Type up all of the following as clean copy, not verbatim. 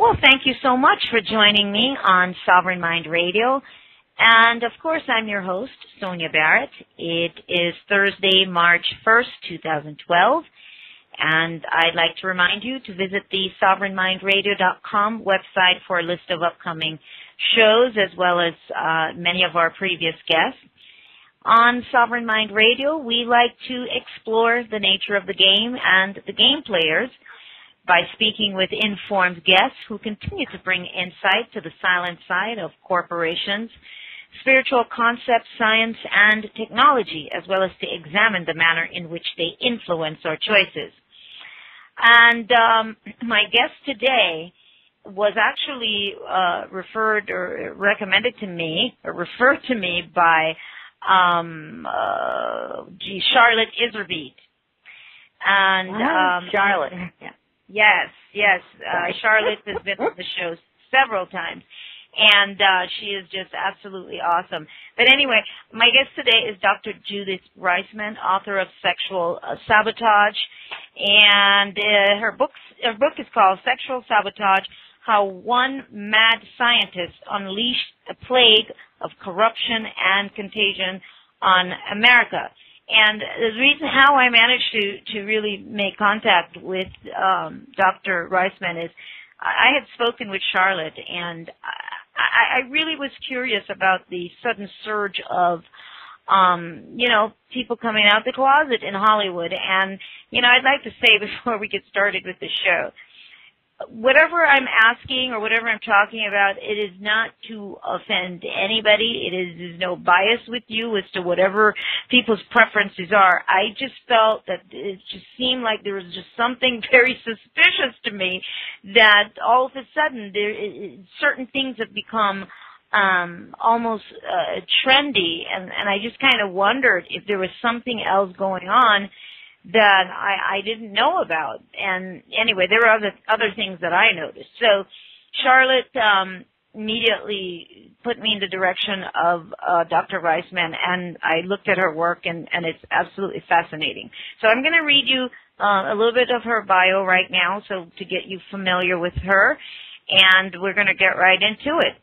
Well, thank you so much for joining me on Sovereign Mind Radio. And, of course, I'm your host, Sonia Barrett. It is Thursday, March 1st, 2012. And I'd like to remind you to visit the sovereignmindradio.com website for a list of upcoming shows as well as many of our previous guests. On Sovereign Mind Radio, we like to explore the nature of the game and the game players by speaking with informed guests who continue to bring insight to the silent side of corporations, spiritual concepts, science, and technology, as well as to examine the manner in which they influence our choices. And my guest today was actually referred or recommended to me, or referred to me by Charlotte Iserbeet. And Charlotte. Yes. Charlotte has been on the show several times. And she is just absolutely awesome. But anyway, my guest today is Dr. Judith Reisman, author of Sexual Sabotage. And her book is called Sexual Sabotage, How One Mad Scientist Unleashed a Plague of Corruption and Contagion on America. And the reason how I managed to really make contact with Dr. Reisman is I had spoken with Charlotte, and I really was curious about the sudden surge of, people coming out the closet in Hollywood. And, I'd like to say before we get started with the show, whatever I'm asking or whatever I'm talking about, it is not to offend anybody. There's no bias with you as to whatever people's preferences are. I just felt that it just seemed like there was just something very suspicious to me that all of a sudden certain things have become almost trendy, and I just kind of wondered if there was something else going on that I didn't know about. And anyway, there were other things that I noticed. So Charlotte immediately put me in the direction of Dr. Reisman, and I looked at her work, and it's absolutely fascinating. So I'm going to read you a little bit of her bio right now so to get you familiar with her, and we're going to get right into it.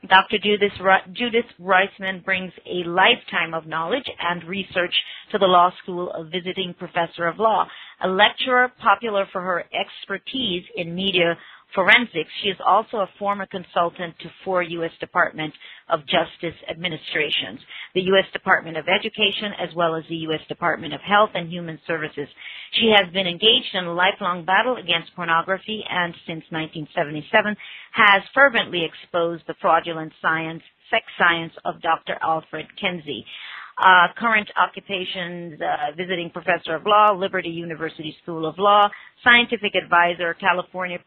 Dr. Judith Reisman brings a lifetime of knowledge and research to the Law School of Visiting Professor of Law. A lecturer popular for her expertise in media forensics, she is also a former consultant to 4 U.S. Department of Justice administrations, the U.S. Department of Education, as well as the U.S. Department of Health and Human Services. She has been engaged in a lifelong battle against pornography and, since 1977, has fervently exposed the fraudulent sex science of Dr. Alfred Kinsey. Current occupations, visiting professor of law, Liberty University School of Law, scientific advisor, California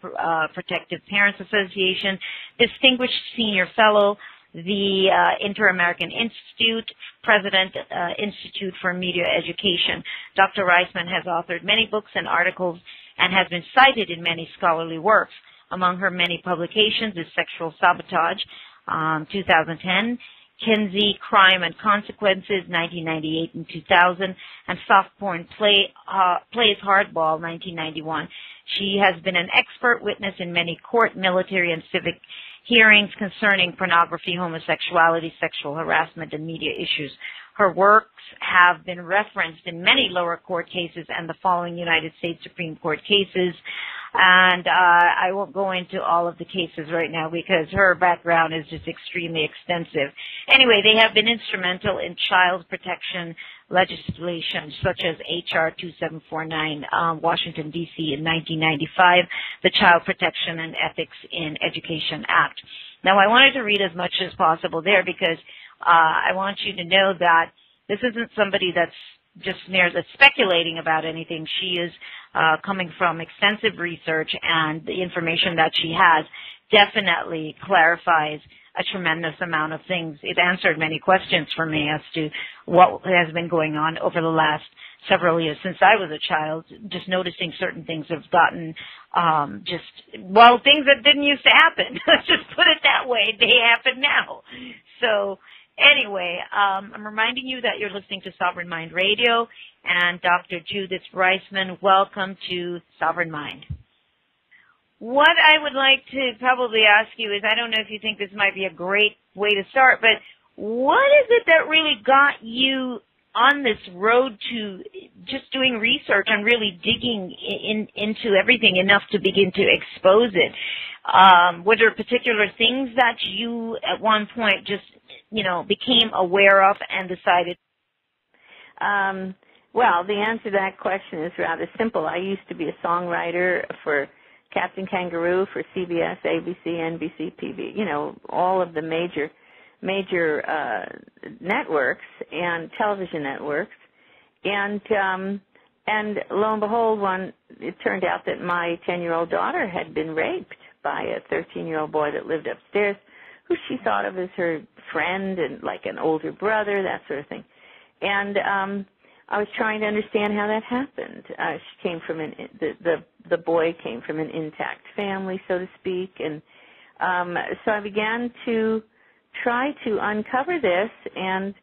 Protective Parents Association, distinguished senior fellow, the Inter-American Institute, president, Institute for Media Education. Dr. Reisman has authored many books and articles and has been cited in many scholarly works. Among her many publications is Sexual Sabotage, 2010, Kinsey, Crime and Consequences, 1998 and 2000, and Soft Porn Plays Hardball, 1991. She has been an expert witness in many court, military, and civic hearings concerning pornography, homosexuality, sexual harassment, and media issues. Her works have been referenced in many lower court cases and the following United States Supreme Court cases. And I won't go into all of the cases right now because her background is just extremely extensive. Anyway, they have been instrumental in child protection legislation such as H.R. 2749, Washington, D.C. in 1995, the Child Protection and Ethics in Education Act. Now, I wanted to read as much as possible there because I want you to know that this isn't somebody that's just merely speculating about anything. She is coming from extensive research, and the information that she has definitely clarifies a tremendous amount of things. It answered many questions for me as to what has been going on over the last several years since I was a child. Just noticing certain things have gotten things that didn't used to happen. Let's just put it that way. They happen now. So anyway, I'm reminding you that you're listening to Sovereign Mind Radio, and Dr. Judith Reisman, welcome to Sovereign Mind. what I would like to probably ask you is, I don't know if you think this might be a great way to start, but what is it that really got you on this road to just doing research and really digging into everything enough to begin to expose it? Were there particular things that you at one point just, became aware of and decided? Well, the answer to that question is rather simple. I used to be a songwriter for Captain Kangaroo, for CBS, ABC, NBC, PB, all of the major networks and television networks. And lo and behold, it turned out that my 10-year-old daughter had been raped by a 13-year-old boy that lived upstairs, who she thought of as her friend and like an older brother, that sort of thing. And I was trying to understand how that happened. She came from the boy came from an intact family, so to speak, and so I began to try to uncover this and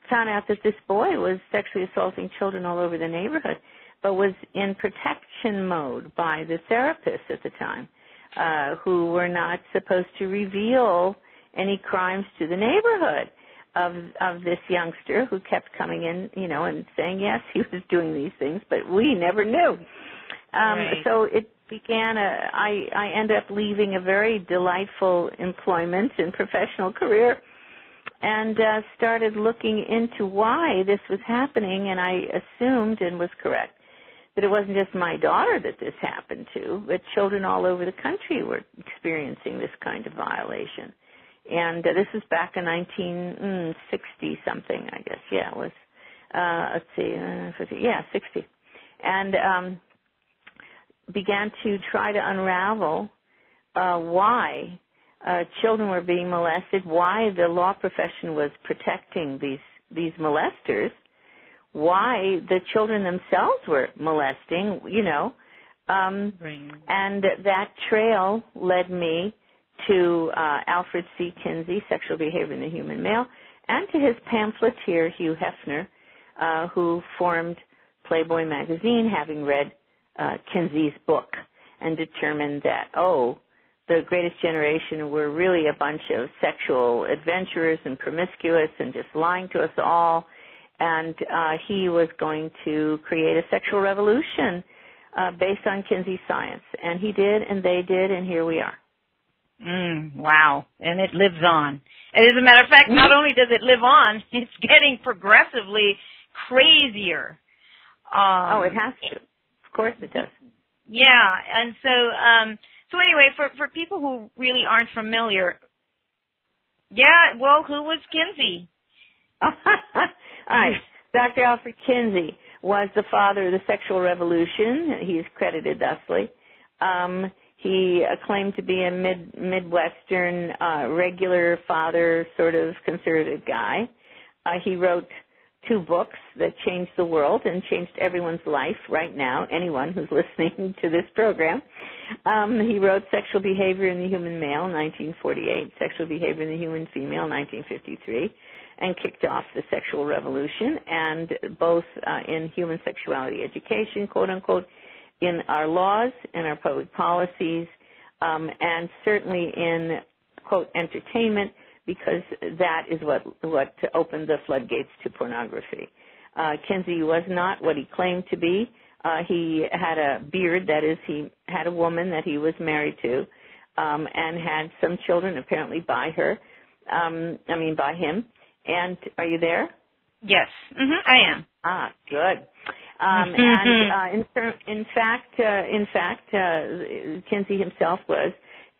found out that this boy was sexually assaulting children all over the neighborhood, but was in protection mode by the therapists at the time, who were not supposed to reveal any crimes to the neighborhood of this youngster who kept coming in, and saying, yes, he was doing these things, but we never knew. Right. So it began I ended up leaving a very delightful employment and professional career and started looking into why this was happening, and I assumed, and was correct, that it wasn't just my daughter that this happened to, but children all over the country were experiencing this kind of violation. And this was back in 1960-something, I guess. Yeah, it was, let's see, 60. And began to try to unravel why children were being molested, why the law profession was protecting these molesters, why the children themselves were molesting, and that trail led me to Alfred C. Kinsey, Sexual Behavior in the Human Male, and to his pamphleteer, Hugh Hefner, who formed Playboy magazine, having read Kinsey's book, and determined that, the greatest generation were really a bunch of sexual adventurers and promiscuous and just lying to us all, and he was going to create a sexual revolution based on Kinsey science. And he did, and they did, and here we are. Wow. And it lives on. And as a matter of fact, not only does it live on, it's getting progressively crazier. It has to. Of course it does. Yeah. And so anyway, for people who really aren't familiar, who was Kinsey? All right. Dr. Alfred Kinsey was the father of the sexual revolution. He is credited thusly. He claimed to be a Midwestern, regular father, sort of conservative guy. He wrote 2 books that changed the world and changed everyone's life right now, anyone who's listening to this program. He wrote Sexual Behavior in the Human Male, 1948, Sexual Behavior in the Human Female, 1953, and kicked off the sexual revolution, and both in human sexuality education, quote unquote, in our laws, in our public policies, and certainly in, quote, entertainment, because that is what opened the floodgates to pornography. Kinsey was not what he claimed to be. He had a beard, that is, he had a woman that he was married to, and had some children apparently by by him. And are you there? Yes, I am. Good. And in fact, Kinsey himself was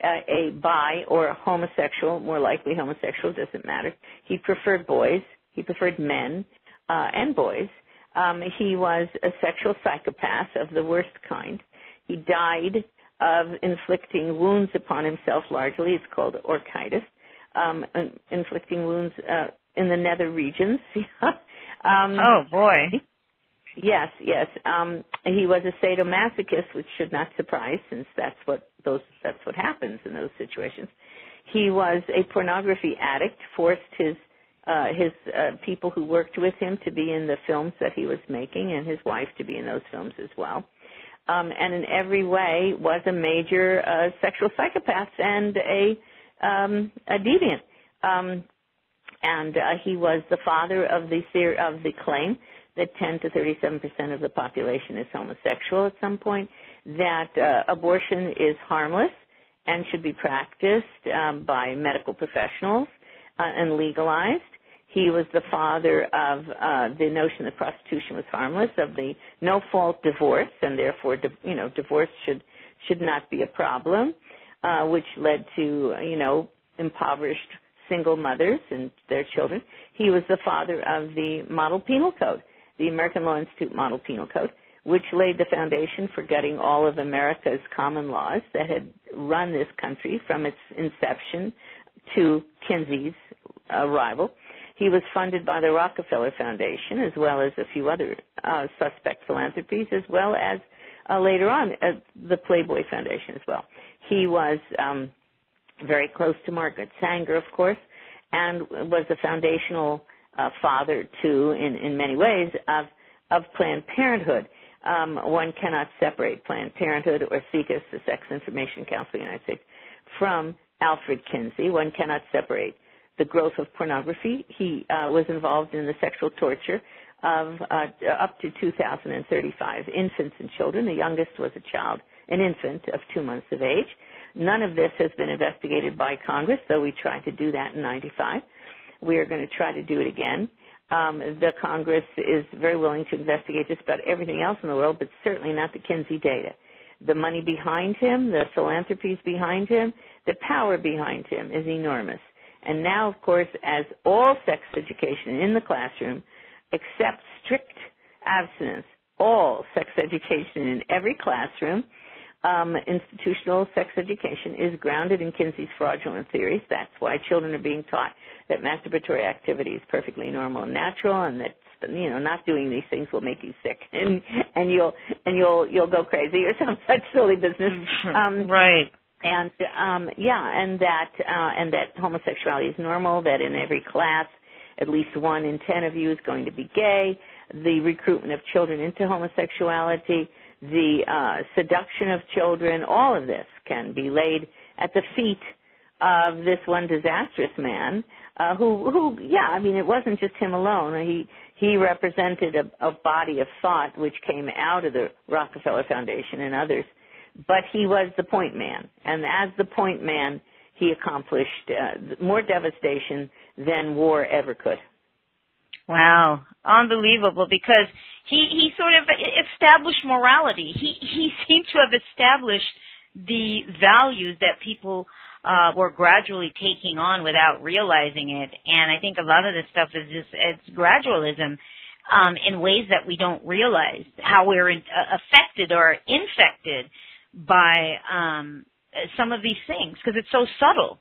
a bi or a homosexual, more likely homosexual, doesn't matter. He preferred boys. He preferred men and boys. He was a sexual psychopath of the worst kind. He died of inflicting wounds upon himself largely. It's called orchitis, inflicting wounds in the nether regions. Oh, boy. Yes. He was a sadomasochist, which should not surprise, since that's what happens in those situations. He was a pornography addict, forced his people who worked with him to be in the films that he was making, and his wife to be in those films as well. and in every way was a major sexual psychopath and a deviant. And he was the father of the claim that 10 to 37% of the population is homosexual at some point, that abortion is harmless and should be practiced by medical professionals and legalized. He was the father of the notion that prostitution was harmless, of the no-fault divorce, and therefore, divorce should not be a problem, which led to, impoverished single mothers and their children. He was the father of the Model Penal Code, the American Law Institute Model Penal Code, which laid the foundation for gutting all of America's common laws that had run this country from its inception to Kinsey's arrival. He was funded by the Rockefeller Foundation, as well as a few other suspect philanthropies, as well as later on the Playboy Foundation as well. He was very close to Margaret Sanger, of course, and was a foundational father, too, in many ways, of Planned Parenthood. One cannot separate Planned Parenthood or SICUS, the Sex Information Council of the United States, from Alfred Kinsey. One cannot separate the growth of pornography. He was involved in the sexual torture of up to 2,035 infants and children. The youngest was an infant of 2 months of age. None of this has been investigated by Congress, though we tried to do that in 95. We are going to try to do it again. The Congress is very willing to investigate just about everything else in the world, but certainly not the Kinsey data. The money behind him, the philanthropies behind him, the power behind him is enormous. And now, of course, as all sex education in the classroom, except strict abstinence, all sex education in every classroom, institutional sex education is grounded in Kinsey's fraudulent theories. That's why children are being taught that masturbatory activity is perfectly normal and natural, and that not doing these things will make you sick, and you'll go crazy or some such silly business. Right. And and that homosexuality is normal. That in every class, at least 1 in 10 of you is going to be gay. The recruitment of children into homosexuality, the seduction of children, all of this can be laid at the feet of this one disastrous man who, it wasn't just him alone. He represented a body of thought which came out of the Rockefeller Foundation and others, but he was the point man. And as the point man, he accomplished more devastation than war ever could. Wow, unbelievable, because he sort of established morality. He seemed to have established the values that people were gradually taking on without realizing it. And I think a lot of this stuff is it's gradualism in ways that we don't realize, how we're affected or infected by some of these things, because it's so subtle.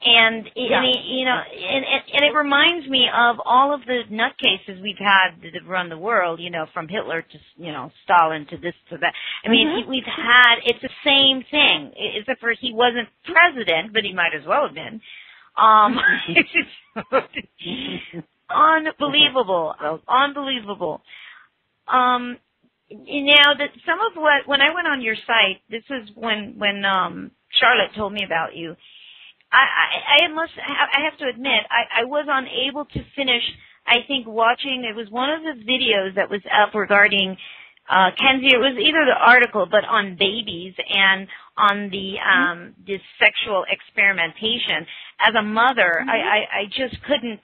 And it reminds me of all of the nutcases we've had that run the world, from Hitler to Stalin to this to that. I mean, we've had it's the same thing. Except for he wasn't president, but he might as well have been. It's just unbelievable. Now that some of when I went on your site, this is when Charlotte told me about you. I have to admit, I was unable to finish, I think, watching. It was one of the videos that was up regarding Kinsey. It was either the article, but on babies and on the this sexual experimentation. As a mother, I just couldn't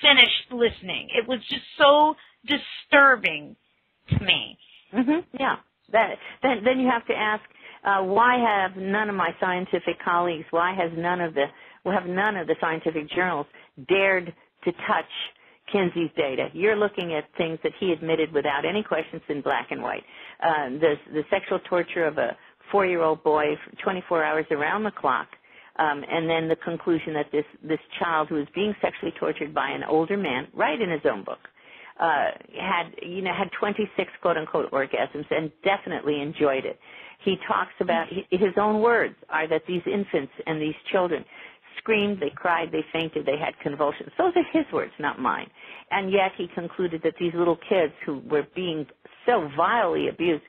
finish listening. It was just so disturbing to me. Yeah. Then you have to ask, why have none of my scientific colleagues, have none of the scientific journals dared to touch Kinsey's data? You're looking at things that he admitted without any questions in black and white. The sexual torture of a 4-year-old boy for 24 hours around the clock, and then the conclusion that this child who was being sexually tortured by an older man, right in his own book, had 26 quote-unquote orgasms and definitely enjoyed it. He talks about, his own words are that these infants and these children screamed, they cried, they fainted, they had convulsions. Those are his words, not mine. And yet he concluded that these little kids who were being so vilely abused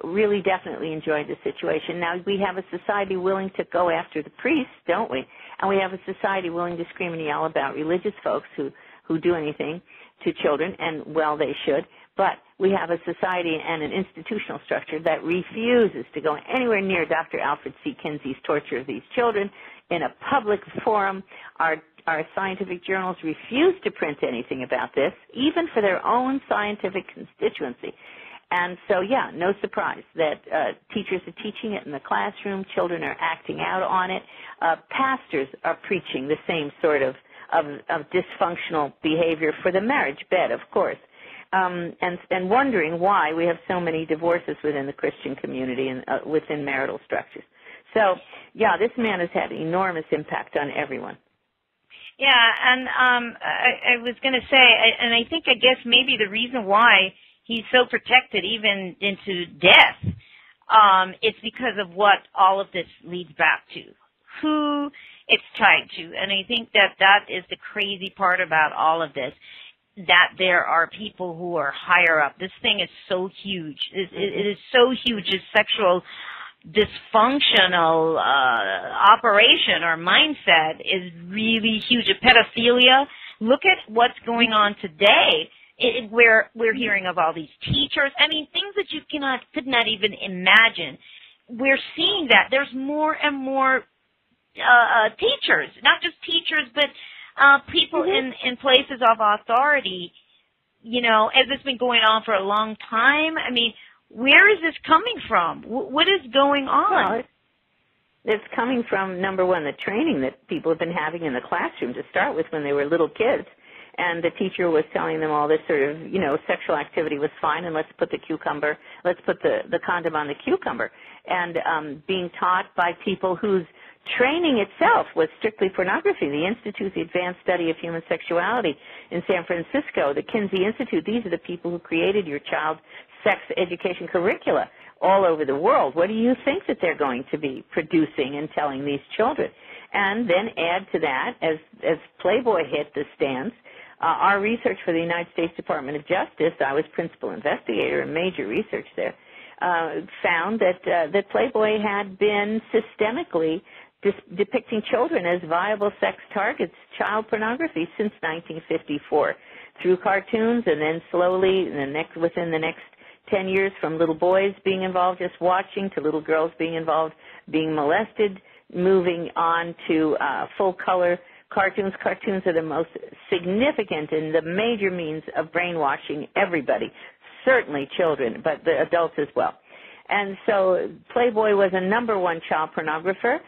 really definitely enjoyed the situation. Now, we have a society willing to go after the priests, don't we? And we have a society willing to scream and yell about religious folks who do anything to children, and, well, they should. But we have a society and an institutional structure that refuses to go anywhere near Dr. Alfred C. Kinsey's torture of these children in a public forum. Our scientific journals refuse to print anything about this, even for their own scientific constituency. And so, yeah, no surprise that teachers are teaching it in the classroom, children are acting out on it, pastors are preaching the same sort of dysfunctional behavior for the marriage bed, of course, and wondering why we have so many divorces within the Christian community and within marital structures. So, yeah, this man has had enormous impact on everyone. Yeah, and I was going to say, I guess maybe the reason why he's so protected even into death, it's because of what all of this leads back to, who it's tied to. And I think that is the crazy part about all of this, that there are people who are higher up. This thing is so huge. It is so huge. This sexual dysfunctional operation or mindset is really huge. Pedophilia, look at what's going on today. Where we're hearing of all these teachers. I mean, things that you could not even imagine. We're seeing that. There's more and more teachers, not just teachers, but people in places of authority, as it's been going on for a long time. I mean, where is this coming from? What is going on? Well, it's coming from, number one, the training that people have been having in the classroom to start with when they were little kids. And the teacher was telling them all this sort of, sexual activity was fine, and let's put the condom on the cucumber. And being taught by people whose training itself was strictly pornography. The Institute, the Advanced Study of Human Sexuality in San Francisco, the Kinsey Institute, these are the people who created your child sex education curricula all over the world. What do you think that they're going to be producing and telling these children? And then add to that, as Playboy hit the stands, our research for the United States Department of Justice, I was principal investigator and major research there, found that Playboy had been systemically depicting children as viable sex targets, child pornography, since 1954, through cartoons, and then slowly, within the next 10 years, from little boys being involved just watching to little girls being involved, being molested, moving on to full-color cartoons. Cartoons are the most significant and the major means of brainwashing everybody, certainly children, but the adults as well. And so Playboy was a number one child pornographer.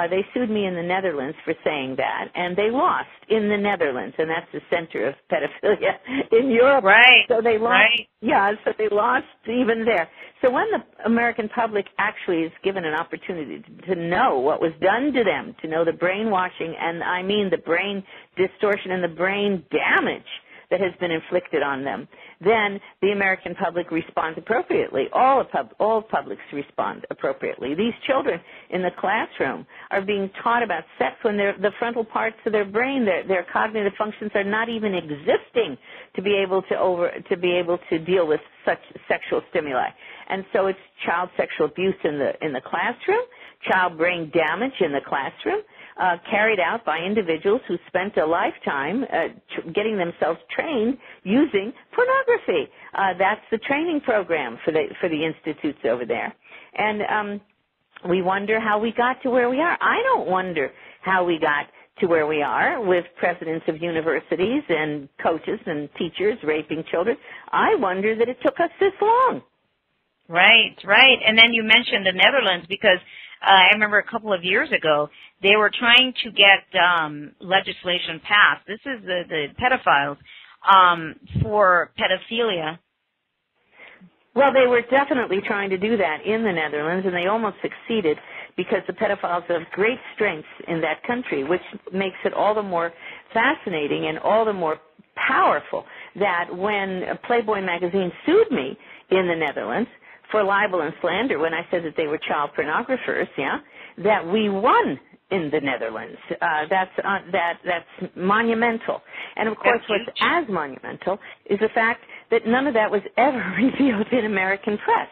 They sued me in the Netherlands for saying that, and they lost in the Netherlands, and that's the center of pedophilia in Europe. Right. So they lost. Right. Yeah, so they lost even there. So when the American public actually is given an opportunity to know what was done to them, to know the brainwashing, and I mean the brain distortion and the brain damage that has been inflicted on them, then the American public responds appropriately. All publics respond appropriately. These children in the classroom are being taught about sex when the frontal parts of their brain, their cognitive functions are not even existing to be able to deal with such sexual stimuli. And so it's child sexual abuse in the classroom, child brain damage in the classroom, carried out by individuals who spent a lifetime getting themselves trained using pornography. That's the training program for the institutes over there. And we wonder how we got to where we are. I don't wonder how we got to where we are with presidents of universities and coaches and teachers raping children. I wonder that it took us this long. Right, right. And then you mentioned the Netherlands because I remember a couple of years ago, they were trying to get legislation passed. This is the pedophiles for pedophilia. Well, they were definitely trying to do that in the Netherlands, and they almost succeeded because the pedophiles have great strengths in that country, which makes it all the more fascinating and all the more powerful that when Playboy magazine sued me in the Netherlands for libel and slander, when I said that they were child pornographers, that we won in the Netherlands. That's monumental. And of course, what's as monumental is the fact that none of that was ever revealed in American press.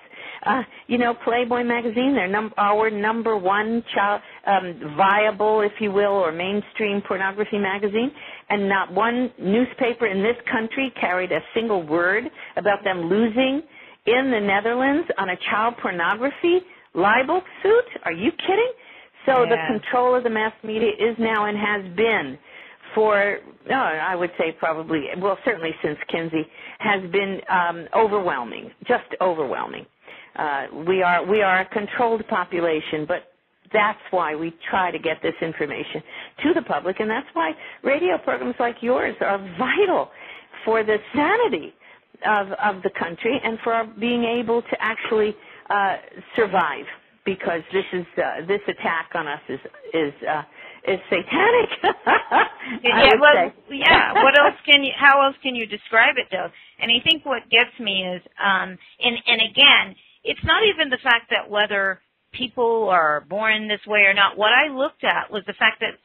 Playboy magazine, they're our number one child, viable, if you will, or mainstream pornography magazine, and not one newspaper in this country carried a single word about them losing in the Netherlands on a child pornography libel suit. Are you kidding? So the control of the mass media is now and has been I would say probably, certainly since Kinsey, has been overwhelming, just overwhelming. We are a controlled population, but that's why we try to get this information to the public, and that's why radio programs like yours are vital for the sanity of the country and for our being able to actually survive, because this attack on us is satanic. What else how else can you describe it, though? And I think what gets me is, and again, it's not even the fact that whether people are born this way or not. What I looked at was the fact that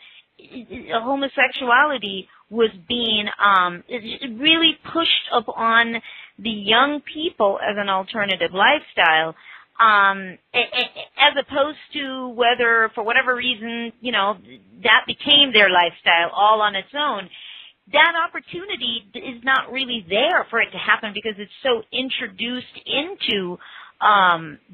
homosexuality was being really pushed upon the young people as an alternative lifestyle. As opposed to whether, for whatever reason, that became their lifestyle all on its own. That opportunity is not really there for it to happen because it's so introduced into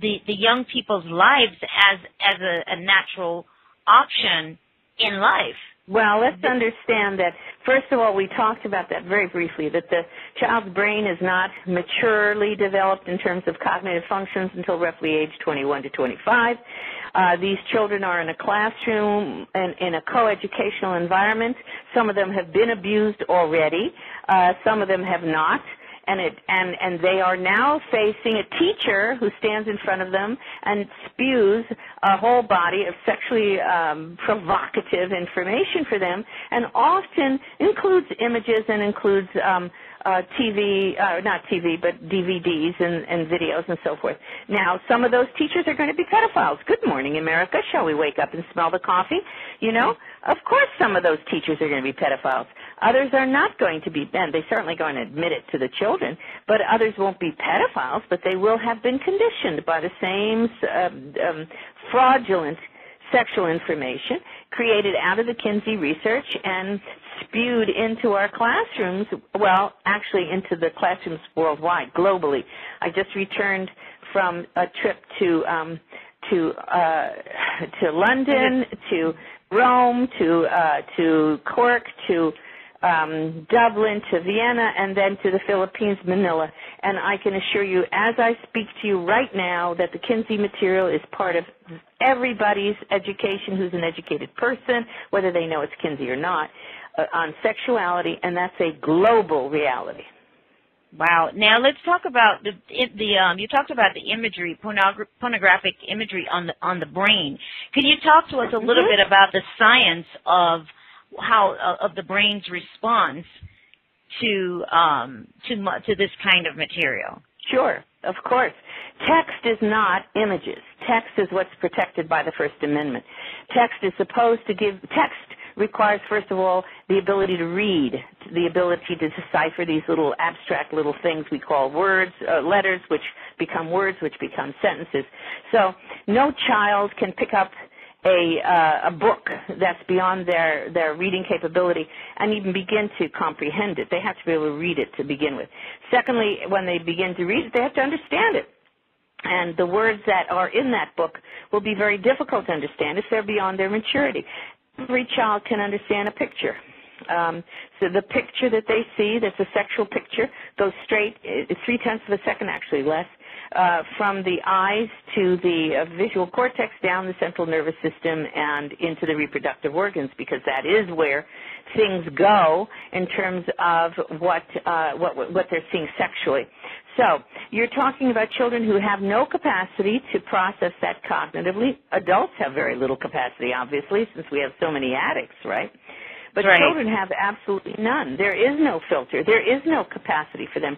the young people's lives as a natural option in life. Well, let's understand that, first of all, we talked about that very briefly, that the child's brain is not maturely developed in terms of cognitive functions until roughly age 21 to 25. These children are in a classroom and in a coeducational environment. Some of them have been abused already. Some of them have not. And they are now facing a teacher who stands in front of them and spews a whole body of sexually provocative information for them, and often includes images and includes not TV, but DVDs and videos and so forth. Now, some of those teachers are going to be pedophiles. Good morning, America. Shall we wake up and smell the coffee? Of course some of those teachers are going to be pedophiles. Others are not going to be, and they're certainly going to admit it to the children, but others won't be pedophiles, but they will have been conditioned by the same fraudulent sexual information created out of the Kinsey research and spewed into our classrooms, well, actually into the classrooms worldwide, globally. I just returned from a trip to London, to Rome, to Cork, to Dublin, to Vienna, and then to the Philippines, Manila. And I can assure you, as I speak to you right now, that the Kinsey material is part of everybody's education who's an educated person, whether they know it's Kinsey or not, on sexuality, and that's a global reality. Wow. Now let's talk about you talked about the imagery, pornographic imagery on the brain. Can you talk to us a little bit about the science of the brain's response to this kind of material? Sure, of course. Text is not images. Text is what's protected by the First Amendment. Text requires, first of all, the ability to read, the ability to decipher these little abstract little things we call words, letters, which become words, which become sentences. So no child can pick up a book that's beyond their reading capability and even begin to comprehend it. They have to be able to read it to begin with. Secondly, when they begin to read it, they have to understand it. And the words that are in that book will be very difficult to understand if they're beyond their maturity. Every child can understand a picture. So the picture that they see, that's a sexual picture, goes straight, 0.3 of a second, actually less, from the eyes to the visual cortex, down the central nervous system, and into the reproductive organs, because that is where things go in terms of what they're seeing sexually. So you're talking about children who have no capacity to process that cognitively. Adults have very little capacity, obviously, since we have so many addicts, right? But right. Children have absolutely none. There is no filter. There is no capacity for them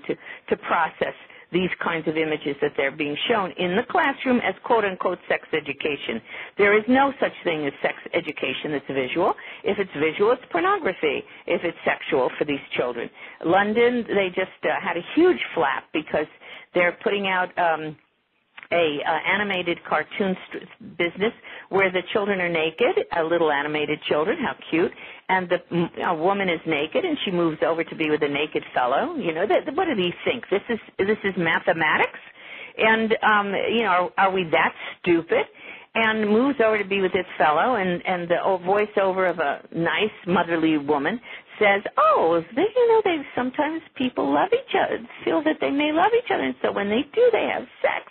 to process these kinds of images that they're being shown in the classroom as quote-unquote sex education. There is no such thing as sex education that's visual. If it's visual, it's pornography. If it's sexual for these children. London, they just had a huge flap because they're putting out animated cartoon business where the children are naked, little animated children, how cute, and the woman is naked and she moves over to be with a naked fellow. You know, what do these think? This is mathematics, and are we that stupid? And moves over to be with this fellow, and the voiceover of a nice motherly woman says, they sometimes people love each other, feel that they may love each other, and so when they do, they have sex.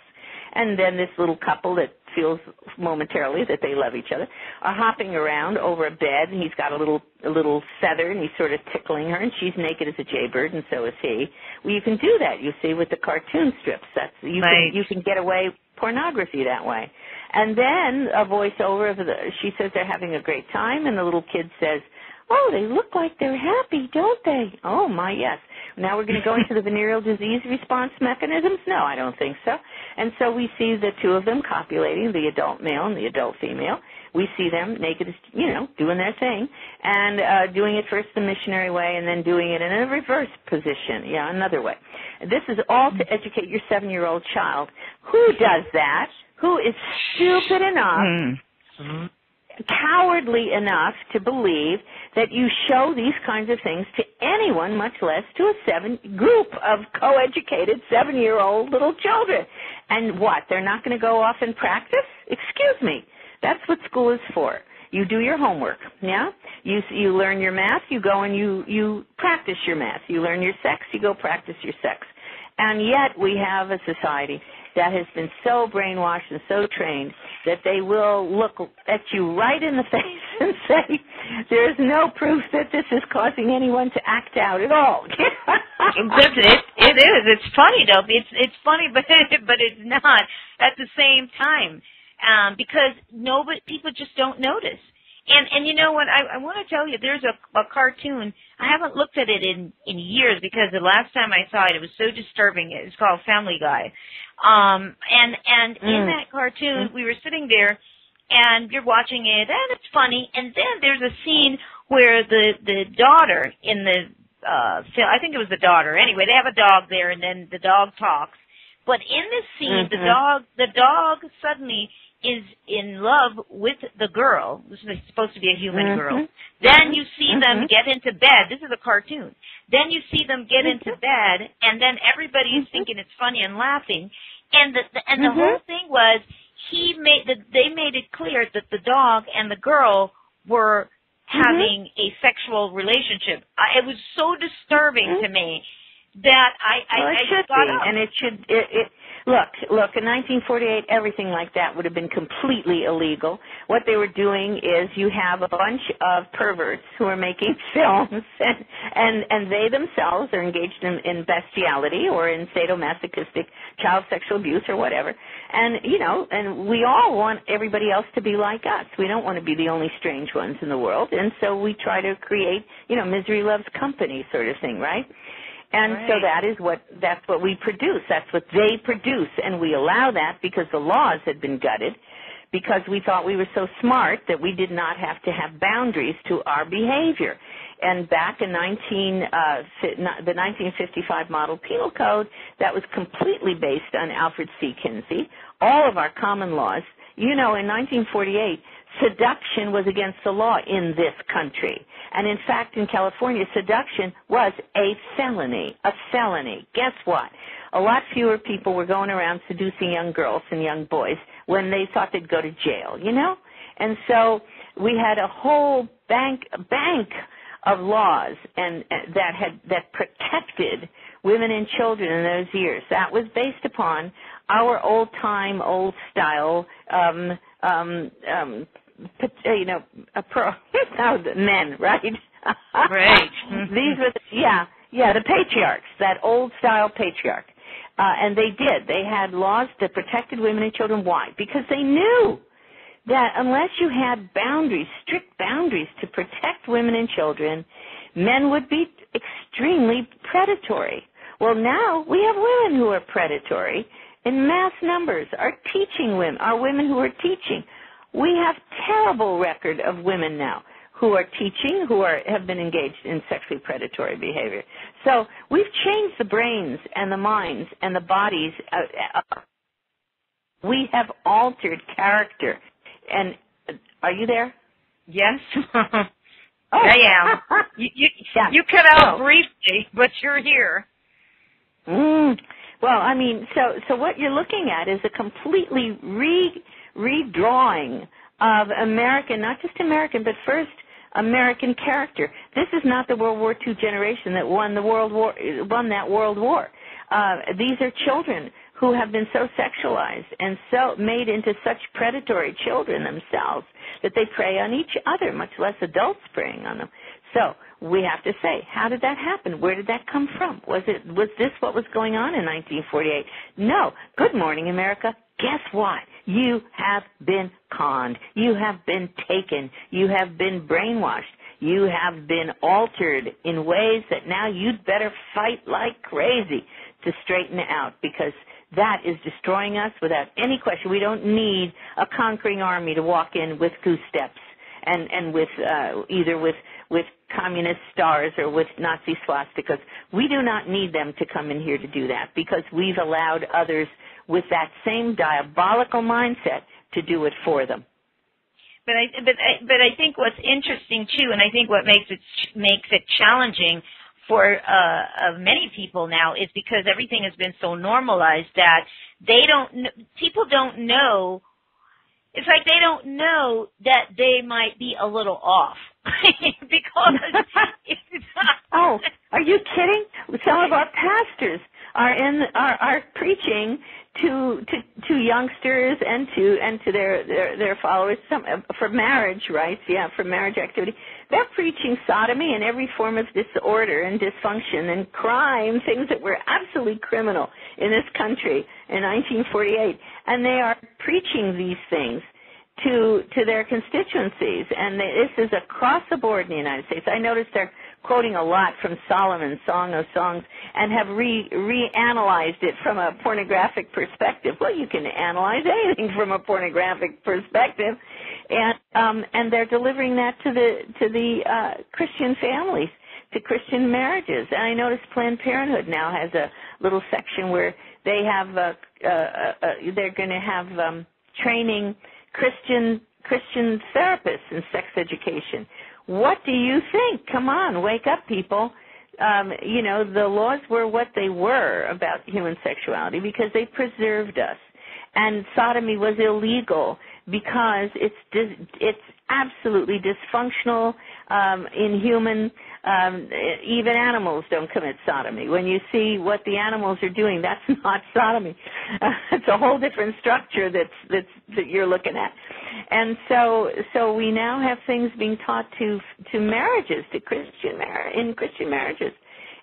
And then this little couple that feels momentarily that they love each other are hopping around over a bed, and he's got a little feather, and he's sort of tickling her, and she's naked as a jaybird, and so is he. Well, you can do that, you see, with the cartoon strips. You can get away pornography that way. And then a voiceover she says they're having a great time, and the little kid says, "Oh, they look like they're happy, don't they?" Oh, my, yes. Now we're going to go into the venereal disease response mechanisms? No, I don't think so. And so we see the two of them copulating, the adult male and the adult female. We see them naked, doing their thing, and doing it first the missionary way and then doing it in a reverse position, another way. This is all to educate your 7-year-old child. Who does that? Who is stupid enough, cowardly enough to believe that you show these kinds of things to anyone, much less to a group of co-educated 7-year-old little children? And what, they're not going to go off and practice? Excuse me. That's what school is for. You do your homework, yeah? You learn your math, you go and you practice your math. You learn your sex, you go practice your sex. And yet we have a society that has been so brainwashed and so trained that they will look at you right in the face and say, there's no proof that this is causing anyone to act out at all. It is. It's funny, though. It's funny, but it's not at the same time, because people just don't notice. And you know what, I want to tell you, there's a cartoon. I haven't looked at it in years because the last time I saw it, it was so disturbing. It's called Family Guy. And in that cartoon, we were sitting there, and you're watching it, and it's funny. And then there's a scene where the daughter in the I think it was the daughter. Anyway, they have a dog there, and then the dog talks. But in this scene, the dog suddenly is in love with the girl. This is supposed to be a human girl. Then you see them get into bed. This is a cartoon. Then you see them get into bed, and then everybody is thinking it's funny and laughing. And the whole thing was they made it clear that the dog and the girl were having a sexual relationship. It was so disturbing to me that I got up. And it should. Look, in 1948, everything like that would have been completely illegal. What they were doing is you have a bunch of perverts who are making films, and they themselves are engaged in bestiality or in sadomasochistic child sexual abuse or whatever. And, and we all want everybody else to be like us. We don't want to be the only strange ones in the world. And so we try to create, misery loves company sort of thing, right? And so that's what we produce. That's what they produce. And we allow that because the laws had been gutted, because we thought we were so smart that we did not have to have boundaries to our behavior. And back in the 1955 Model Penal Code, that was completely based on Alfred C. Kinsey. All of our common laws, in 1948, seduction was against the law in this country. And in fact, in California, seduction was a felony. Guess what? A lot fewer people were going around seducing young girls and young boys when they thought they'd go to jail, And so we had a whole bank of laws that protected women and children in those years. That was based upon our old-time, old-style men, right? Right. These were, the patriarchs, that old-style patriarch. And they did. They had laws that protected women and children. Why? Because they knew that unless you had boundaries, strict boundaries to protect women and children, men would be extremely predatory. Well, now we have women who are predatory in mass numbers, are women who are teaching. We have terrible record of women now who are teaching, have been engaged in sexually predatory behavior. So we've changed the brains and the minds and the bodies We have altered character. And are you there? Yes. Oh. I am. You cut out briefly, but you're here. Well, I mean, so what you're looking at is a completely redrawing of American, not just American, but first American character. This is not the World War II generation that won that World War. These are children who have been so sexualized and so made into such predatory children themselves that they prey on each other, much less adults preying on them. So we have to say, how did that happen? Where did that come from? Was this what was going on in 1948? No. Good morning, America. Guess what? You have been conned. You have been taken. You have been brainwashed. You have been altered in ways that now you'd better fight like crazy to straighten it out, because that is destroying us without any question. We don't need a conquering army to walk in with goose steps and with either with communist stars or with Nazi swastikas. We do not need them to come in here to do that, because we've allowed others with that same diabolical mindset to do it for them. But I think what's interesting too, and I think what makes it challenging for many people now, is because everything has been so normalized that people don't know. It's like they don't know that they might be a little off. Because oh, are you kidding? Some of our pastors are preaching to youngsters and to their followers for marriage rights, for marriage activity. They're preaching sodomy and every form of disorder and dysfunction and crime, things that were absolutely criminal in this country in 1948, and they are preaching these things to their constituencies, and this is across the board in the United States. I noticed they're quoting a lot from Solomon's Song of Songs and have reanalyzed it from a pornographic perspective. Well, you can analyze anything from a pornographic perspective, and they're delivering that to the Christian families, to Christian marriages. And I noticed Planned Parenthood now has a little section where they have they're going to have training Christian therapists in sex education. What do you think? Come on, wake up, people. The laws were what they were about human sexuality because they preserved us. And sodomy was illegal because it's absolutely dysfunctional, inhuman. Even animals don't commit sodomy. When you see what the animals are doing, that's not sodomy. It's a whole different structure that you're looking at. And so we now have things being taught to marriages, to Christian marriages,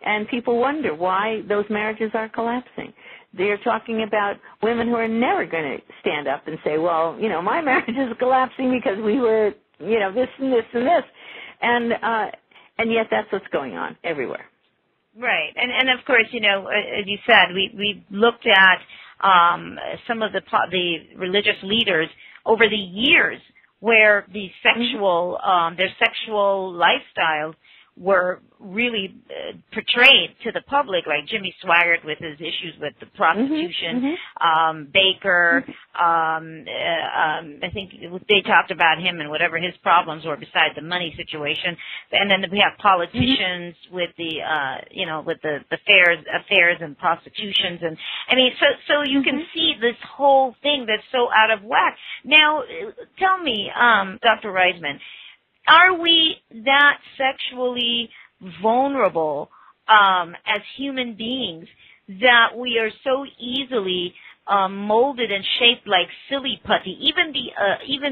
and people wonder why those marriages are collapsing. They're talking about women who are never going to stand up and say, well, my marriage is collapsing because we were, this and this and this. And yet that's what's going on everywhere. Right. And of course, as you said, we looked at some of the religious leaders over the years where the their sexual lifestyles were really portrayed to the public, like Jimmy Swaggart with his issues with the prostitution, Baker, I think they talked about him and whatever his problems were besides the money situation. And then we have politicians with the, with the affairs and prostitutions. And I mean, so you can see this whole thing that's so out of whack. Now, tell me, Dr. Reisman, are we that sexually vulnerable as human beings that we are so easily molded and shaped like silly putty? Even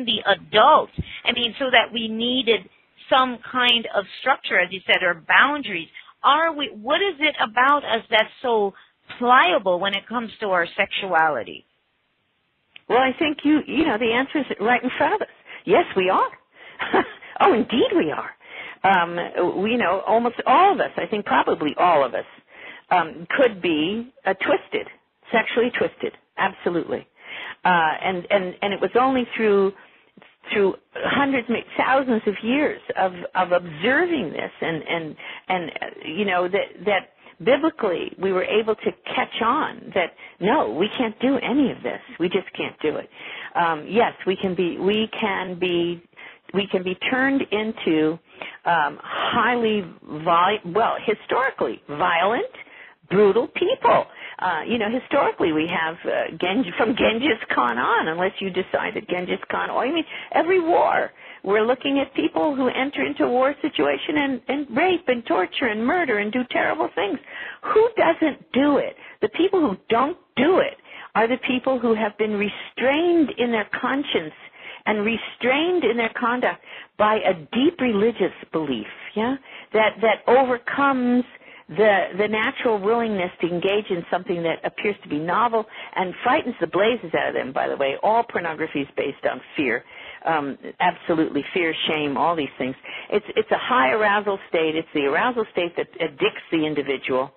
the adults. I mean, so that we needed some kind of structure, as you said, or boundaries. Are we? What is it about us that's so pliable when it comes to our sexuality? Well, I think the answer is right in front of us. Yes, we are. Oh, indeed we are. Almost all of us, I think probably all of us, could be sexually twisted, absolutely. And it was only through hundreds, maybe thousands of years of observing this and that biblically, we were able to catch on that, no, we can't do any of this. We just can't do it. Yes, we can be turned into historically violent, brutal people. Historically we have from Genghis Khan on, unless you decide that Genghis Khan, every war, we're looking at people who enter into a war situation and rape and torture and murder and do terrible things. Who doesn't do it? The people who don't do it are the people who have been restrained in their conscience and restrained in their conduct by a deep religious belief, that overcomes the natural willingness to engage in something that appears to be novel and frightens the blazes out of them. By the way, all pornography is based on fear. Absolutely, fear, shame, all these things. It's a high arousal state. It's the arousal state that addicts the individual.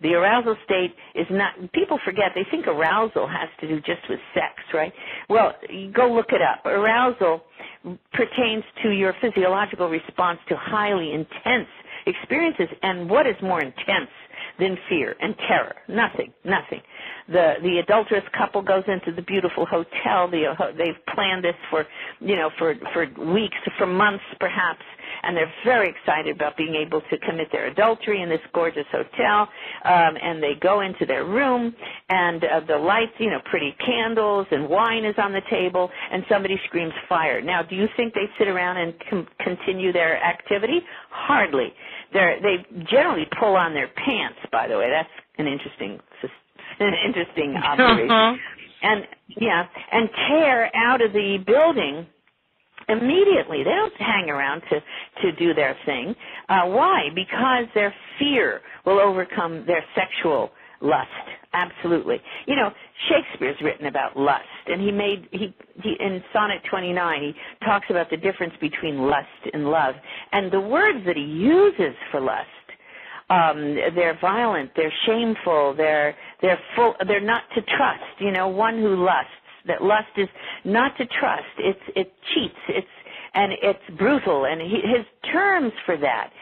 The arousal state is not, people forget, they think arousal has to do just with sex, right? Well, go look it up. Arousal pertains to your physiological response to highly intense experiences, and what is more intense than fear and terror? Nothing. The adulterous couple goes into the beautiful hotel. They've planned this for weeks, for months perhaps, and they're very excited about being able to commit their adultery in this gorgeous hotel. And they go into their room, and the lights, pretty candles and wine is on the table, and somebody screams fire. Now, do you think they sit around and continue their activity? Hardly. They generally pull on their pants, by the way. That's an interesting observation. And tear out of the building immediately. They don't hang around to do their thing. Why? Because their fear will overcome their sexual lust. Absolutely. Shakespeare's written about lust, and he in Sonnet 29, he talks about the difference between lust and love. And the words that he uses for lust, they're violent, they're shameful, they're not to trust. One who lusts, that lust is not to trust. It cheats. It's brutal. And his terms for that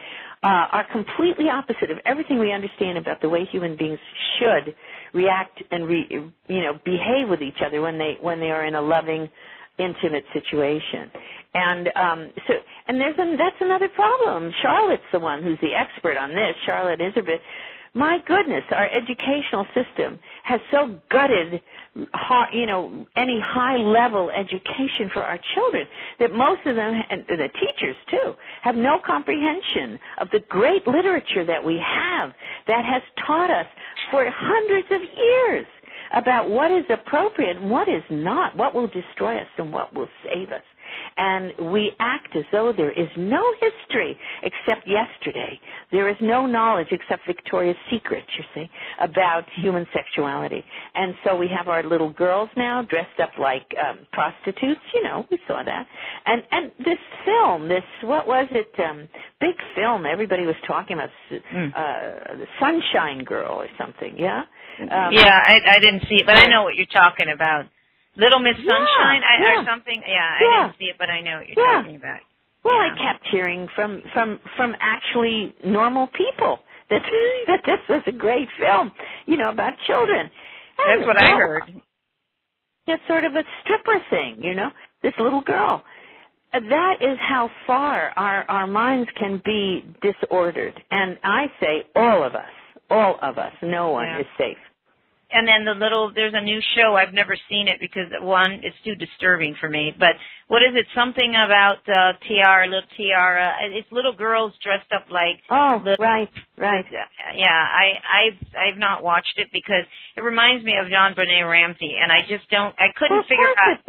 are completely opposite of everything we understand about the way human beings should react and behave with each other when they are in a loving, intimate situation. And that's another problem. Charlotte's the one who's the expert on this. Charlotte Iserbyt. My goodness, our educational system has so gutted, any high-level education for our children that most of them, and the teachers too, have no comprehension of the great literature that we have that has taught us for hundreds of years about what is appropriate and what is not, what will destroy us and what will save us. And we act as though there is no history except yesterday. There is no knowledge except Victoria's Secret, you see, about human sexuality. And so we have our little girls now dressed up like prostitutes. We saw that. And this film, what was it, big film everybody was talking about, the Sunshine Girl or something, yeah? I didn't see it, but I know what you're talking about. Little Miss Sunshine or something? I didn't see it, but I know what you're talking about. Well, I kept hearing from actually normal people that this was a great film, about children. That's what I heard. It's sort of a stripper thing, this little girl. That is how far our minds can be disordered. And I say all of us, no one is safe. And then there's a new show. I've never seen it because, one, it's too disturbing for me. But what is it? Something about little Tiara. It's little girls dressed up like. Oh, right. Yeah, I've not watched it because it reminds me of John Benet Ramsey, and I couldn't figure out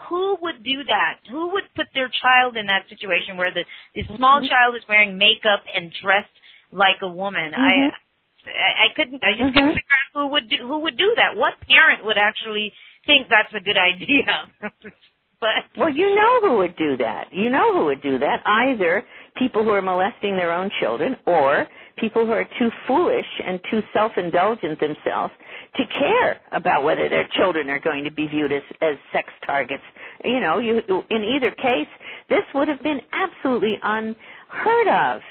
who would do that? Who would put their child in that situation where the small child is wearing makeup and dressed like a woman? Mm-hmm. I just couldn't figure out who would do that. What parent would actually think that's a good idea? Well, who would do that. Who would do that. Either people who are molesting their own children or people who are too foolish and too self-indulgent themselves to care about whether their children are going to be viewed as sex targets. In either case, this would have been absolutely unheard of.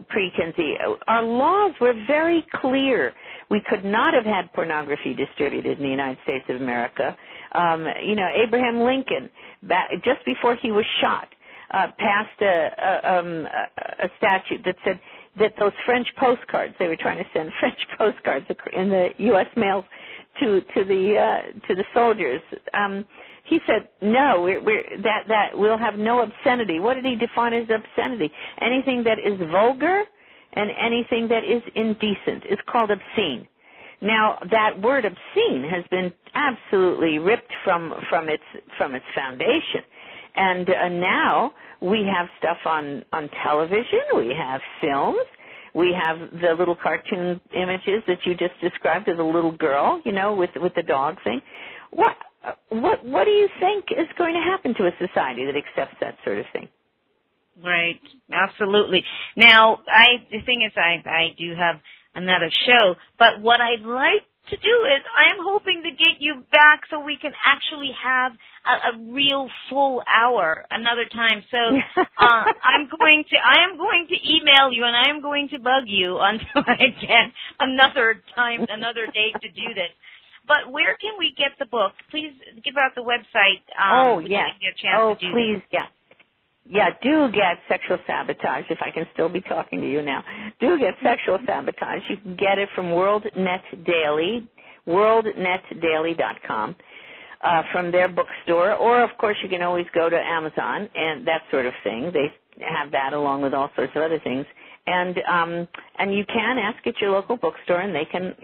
pre-Kinsey, our laws were very clear. We could not have had pornography distributed in the United States of America. Abraham Lincoln, just before he was shot, passed a statute that said that those French postcards, they were trying to send French postcards in the U.S. mail to the soldiers. He said, no, that we'll have no obscenity. What did he define as obscenity? Anything that is vulgar and anything that is indecent is called obscene. Now, that word obscene has been absolutely ripped from its foundation. And now we have stuff on television, we have films, we have the little cartoon images that you just described of the little girl, with the dog thing. What do you think is going to happen to a society that accepts that sort of thing? Right, absolutely. Now, the thing is, I do have another show, but what I'd like to do is I am hoping to get you back so we can actually have a real full hour another time. So I am going to email you and I am going to bug you until I get another date to do this. But where can we get the book? Please give out the website. Yes. Please, yeah. Yeah, do get Sexual Sabotage, if I can still be talking to you now. Do get Sexual Sabotage. You can get it from WorldNet Daily, worldnetdaily.com, from their bookstore. Or, of course, you can always go to Amazon and that sort of thing. They have that along with all sorts of other things. And you can ask at your local bookstore, and they can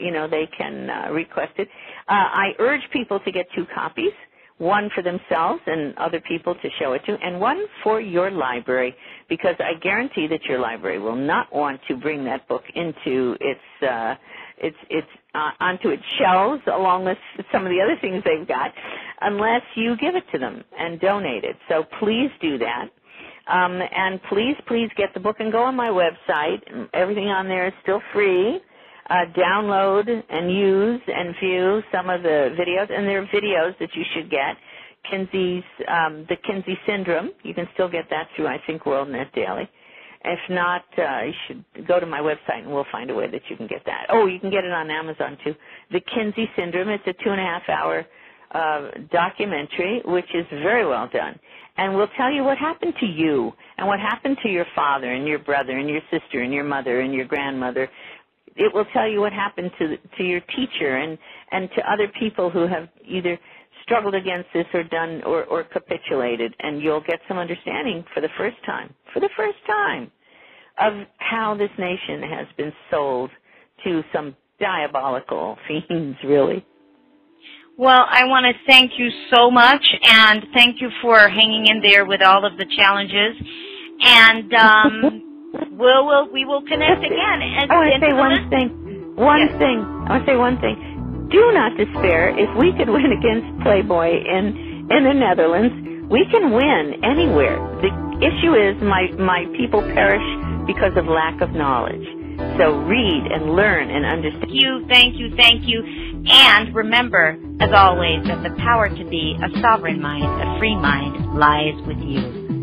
request it. I urge people to get 2 copies. One for themselves and other people to show it to, and one for your library, because I guarantee that your library will not want to bring that book into onto its shelves along with some of the other things they've got, unless you give it to them and donate it. So please do that. And please get the book and go on my website. Everything on there is still free. Download and use and view some of the videos, and there are videos that you should get. The Kinsey Syndrome, you can still get that through, I think, WorldNet Daily. If not, you should go to my website and we'll find a way that you can get that. Oh, you can get it on Amazon too. The Kinsey Syndrome, it's a 2.5-hour documentary, which is very well done. And we'll tell you what happened to you and what happened to your father and your brother and your sister and your mother and your grandmother. It will tell you what happened to your teacher and to other people who have either struggled against this or done or capitulated, and you'll get some understanding for the first time of how this nation has been sold to some diabolical fiends, really. Well, I want to thank you so much, and thank you for hanging in there with all of the challenges, and we will connect again. I want to say one thing. Do not despair. If we could win against Playboy in the Netherlands, we can win anywhere. The issue is my people perish because of lack of knowledge. So read and learn and understand. Thank you. And remember, as always, that the power to be a sovereign mind, a free mind, lies with you.